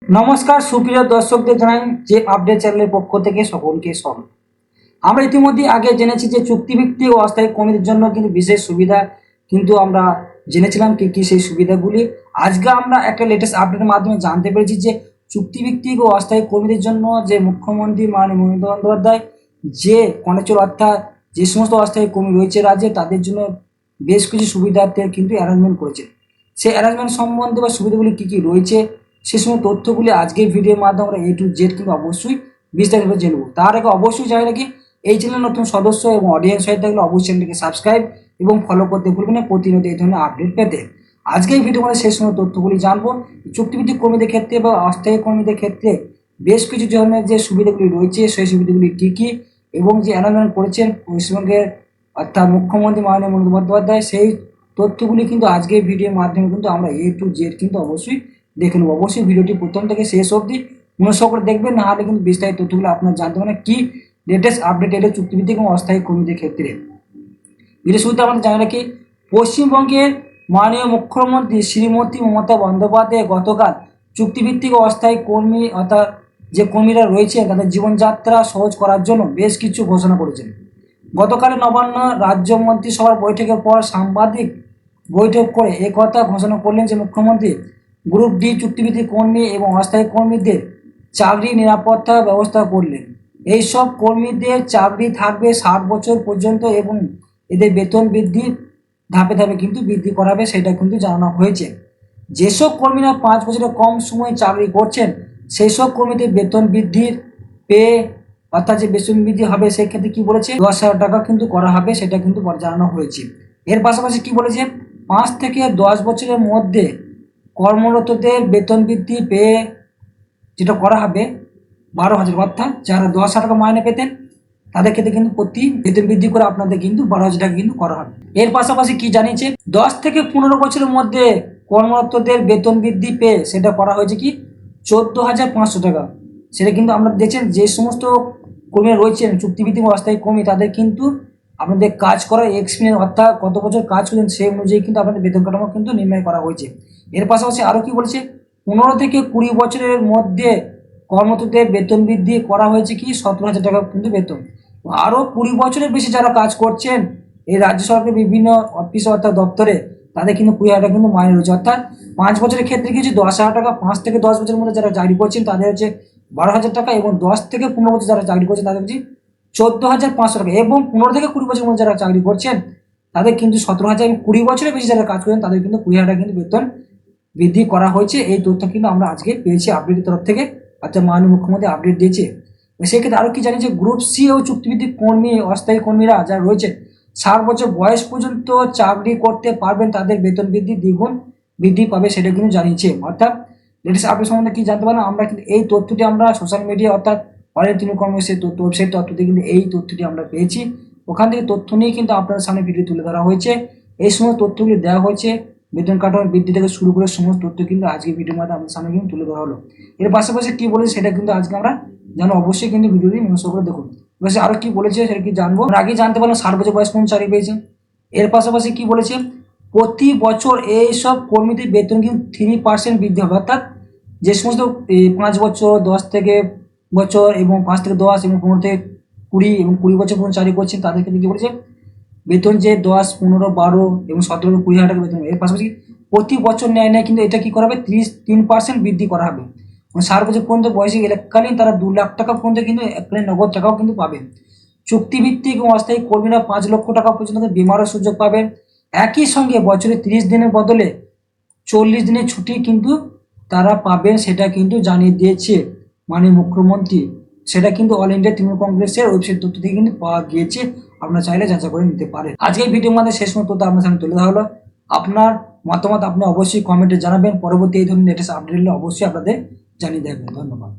নমস্কার সুপ্রিয় দর্শকদের জানাই যে আপডেট চ্যানেলের পক্ষ থেকে সকলকে স্বাগত। আমরা ইতিমধ্যে আগে জেনেছি যে চুক্তিভিত্তিক ও অস্থায়ী কর্মীদের জন্য কিন্তু বিশেষ সুবিধা কিন্তু আমরা জেনেছিলাম কি কি সেই সুবিধাগুলি। আজকে আমরা একটা লেটেস্ট আপডেটের মাধ্যমে জানতে পেরেছি যে চুক্তিভিত্তিক ও অস্থায়ী কর্মীদের জন্য যে মুখ্যমন্ত্রী মাননীয় মমতা বন্দ্যোপাধ্যায় যে কন্ট্রাকচুয়াল অর্থাৎ যে সমস্ত অস্থায়ী কর্মী রয়েছে রাজ্যে তাদের জন্য বেশ কিছু সুবিধার্থে কিন্তু অ্যারেঞ্জমেন্ট করেছে। সেই অ্যারেঞ্জমেন্ট সম্বন্ধে বা সুবিধাগুলি কী কী রয়েছে সে সময় তথ্যগুলি আজকের ভিডিওর মাধ্যমে আমরা A to Z কিন্তু অবশ্যই বিস্তারিত জেনব। তার আগে অবশ্যই জানি নাকি এই চ্যানেলের নতুন সদস্য এবং অডিয়েন্স হয়ে থাকলে অবশ্যই চ্যানেলটিকে সাবস্ক্রাইব এবং ফলো করতে ভুলবেন না প্রতিনিয়ত এই ধরনের আপডেট পেতে। আজকে এই ভিডিও মধ্যে সেই সময় তথ্যগুলি জানবো চুক্তিভিত্তিক কর্মীদের ক্ষেত্রে বা অস্থায়ী কর্মীদের ক্ষেত্রে বেশ কিছু ধরনের যে সুবিধাগুলি রয়েছে সেই সুবিধাগুলি কী কী এবং যে অ্যানাউন্সমেন্ট করেছেন পশ্চিমবঙ্গের অর্থাৎ মুখ্যমন্ত্রী মাননীয় মমতা বন্দ্যোপাধ্যায় সেই তথ্যগুলি কিন্তু আজকের ভিডিওর মাধ্যমে কিন্তু আমরা A to Z কিন্তু অবশ্যই দেখে নেব। অবশ্যই ভিডিওটি প্রথম থেকে শেষ অবধি মনোযোগ করে দেখবেন, না হলে কিন্তু বিস্তারিত তথ্যগুলো আপনার জানতে পারেন কি লেটেস্ট আপডেট এলো চুক্তিভিত্তিক এবং অস্থায়ী কর্মীদের ক্ষেত্রে। ভিডিও শুরুতে আমাদের জানা রাখি পশ্চিমবঙ্গের মাননীয় মুখ্যমন্ত্রী শ্রীমতী মমতা বন্দ্যোপাধ্যায় গতকাল চুক্তিভিত্তিক ও অস্থায়ী কর্মী অর্থাৎ যে কর্মীরা রয়েছে তাদের জীবনযাত্রা সহজ করার জন্য বেশ কিছু ঘোষণা করেছেন। গতকাল নবান্ন রাজ্য মন্ত্রিসভার বৈঠকের পর সাংবাদিক বৈঠক করে একথা ঘোষণা করলেন যে মুখ্যমন্ত্রী গ্রুপ ডি চুক্তিভিত্তিক কর্মী এবং অস্থায়ী কর্মীদের চাকরি নিরাপত্তা ব্যবস্থা করলেন। এইসব কর্মীদের চাকরি থাকবে 60 বছর পর্যন্ত এবং এদের বেতন বৃদ্ধি ধাপে ধাপে কিন্তু বৃদ্ধি করাবে সেটা কিন্তু জানানো হয়েছে। যেসব কর্মীরা 5 বছরের কম সময়ে চাকরি করছেন সেই সব কর্মীদের বেতন বৃদ্ধির পে অর্থাৎ যে বেতন বৃদ্ধি হবে সেক্ষেত্রে কী বলেছে 10,000 টাকা কিন্তু করা হবে সেটা কিন্তু জানানো হয়েছে। এর পাশাপাশি কি বলেছে 5 থেকে 10 বছরের মধ্যে কর্মরতদের বেতন বৃদ্ধি পেয়ে যেটা করা হবে 12,000 অর্থাৎ যারা 10,000 টাকা মাইনে পেতেন তাদের ক্ষেত্রে কিন্তু প্রতি বেতন বৃদ্ধি করে আপনাদের কিন্তু 12,000 টাকা কিন্তু করা হবে। এর পাশাপাশি কি জানিয়েছে 10 থেকে 15 বছরের মধ্যে কর্মরতদের বেতন বৃদ্ধি পেয়ে সেটা করা হয়েছে কি 14,500 টাকা। সেটা কিন্তু আপনারা দেখছেন যে সমস্ত কর্মীরা রয়েছেন চুক্তিভিত্তিক অস্থায়ী কর্মী তাদের কিন্তু আপনাদের কাজ করার এক্সপিরিয়েন্স অর্থাৎ কত বছর কাজ করেন সেই অনুযায়ী কিন্তু আপনাদের বেতন কাঠামো কিন্তু নির্ণয় করা হয়েছে। এর পাশাপাশি আরও কি বলেছে 15 থেকে 20 বছরের মধ্যে কর্মরতদের বেতন বৃদ্ধি করা হয়েছে কি 17,000 টাকা কিন্তু বেতন। আরও 20 বছরের বেশি যারা কাজ করছেন এই রাজ্য সরকারের বিভিন্ন অফিস অর্থাৎ দপ্তরে তাদের কিন্তু 20,000 টাকা কিন্তু মাইনে রয়েছে। অর্থাৎ 5 বছরের ক্ষেত্রে কিছু 10,000 টাকা, 5 থেকে 10 বছরের মধ্যে যারা চাকরি করছেন তাদের হচ্ছে 12,000 টাকা এবং 10 থেকে 15 বছর যারা চাকরি করছেন তাদের হচ্ছে 14,500 টাকা এবং 15 থেকে 20 বছরের মধ্যে যারা চাকরি করছেন তাদের কিন্তু 17,000 এবং 20 বছরের বেশি যারা কাজ করেন তাদের কিন্তু 20,000 টাকা কিন্তু বেতন বৃদ্ধি করা হয়েছে। এই তথ্য কিন্তু আমরা আজকে পেয়েছি আপডেটের তরফ থেকে অর্থাৎ মাননীয় মুখ্যমন্ত্রী আপডেট দিয়েছে। সেক্ষেত্রে আরও কি জানি যে গ্রুপ সি ও চুক্তিভিত্তিক কর্মী অস্থায়ী কর্মীরা যারা রয়েছে 60 বছর বয়স পর্যন্ত চাকরি করতে পারবেন তাদের বেতন বৃদ্ধি দ্বিগুণ বৃদ্ধি পাবে সেটা কিন্তু জানিয়েছে। অর্থাৎ লেটেস্ট আপডেট সম্বন্ধে কি জানতে পারেন আমরা কিন্তু এই তথ্যটি আমরা সোশ্যাল মিডিয়া অর্থাৎ অনেক তৃণমূল কংগ্রেসের ওয়েবসাইট তথ্যটি কিন্তু এই তথ্যটি আমরা পেয়েছি। ওখান থেকে তথ্য নিয়ে কিন্তু আপনাদের সামনে ভিডিও তুলে ধরা হয়েছে। এই সমস্ত তথ্যগুলি দেওয়া হয়েছে বেতন কাঠামো বৃদ্ধি থেকে শুরু করে সমস্ত তথ্য কিন্তু আজকে ভিডিওর মাধ্যমে আমাদের সামনে কিন্তু তুলে ধরা হলো। এর পাশাপাশি কী বলেছে সেটা কিন্তু আজকে আমরা জানো অবশ্যই কিন্তু ভিডিওটি মনোযোগ করে দেখুন। এবার আরও কী বলেছে সেটা কি জানবো আগে জানতে পারলাম 60 বছর বয়স কোন চাকরি পেয়েছে। এর পাশাপাশি কি বলেছে প্রতি বছর এইসব কর্মীদের বেতন কিন্তু 3% বৃদ্ধি হবে। অর্থাৎ যে সমস্ত 5 বছর 10 থেকে বছর এবং 5 থেকে 10 এবং 15 থেকে 20 এবং 20 বছর পর্যন্ত চাকরি করছেন তাদের ক্ষেত্রে কী বলেছে বেতন যে 10, 15, 12 এবং 17 থেকে 20,000 টাকা বেতন। এর পাশাপাশি প্রতি বছর নেয় কিন্তু এটা কী করা হবে 3% বৃদ্ধি করা হবে। 60 বছর পর্যন্ত বয়সে এককালীন তারা 2 লাখ টাকা পর্যন্ত কিন্তু এককালীন নগদ টাকাও কিন্তু পাবে। চুক্তিভিত্তিক এবং অস্থায়ী কর্মীরা 5 লক্ষ টাকা পর্যন্ত বিমারও সুযোগ পাবেন। একই সঙ্গে বছরে 30 দিনের বদলে 40 দিনের ছুটি কিন্তু তারা পাবেন সেটা কিন্তু জানিয়ে দিয়েছে মাননীয় মুখ্যমন্ত্রী। সেটা কিন্তু অল ইন্ডিয়া তৃণমূল কংগ্রেসের ওয়েবসাইট তথ্য থেকে কিন্তু পাওয়া গিয়েছে, আপনারা চাইলে যাচাই করে নিতে পারেন। আজকের ভিডিওর মধ্যে শেষ মতো আপনার সামনে তুলে ধরা হলো। আপনার মতামত আপনি অবশ্যই কমেন্টে জানাবেন। পরবর্তী এই ধরনের লেটেস্ট আপডেট হলে অবশ্যই আপনাদের জানিয়ে দেবেন। ধন্যবাদ।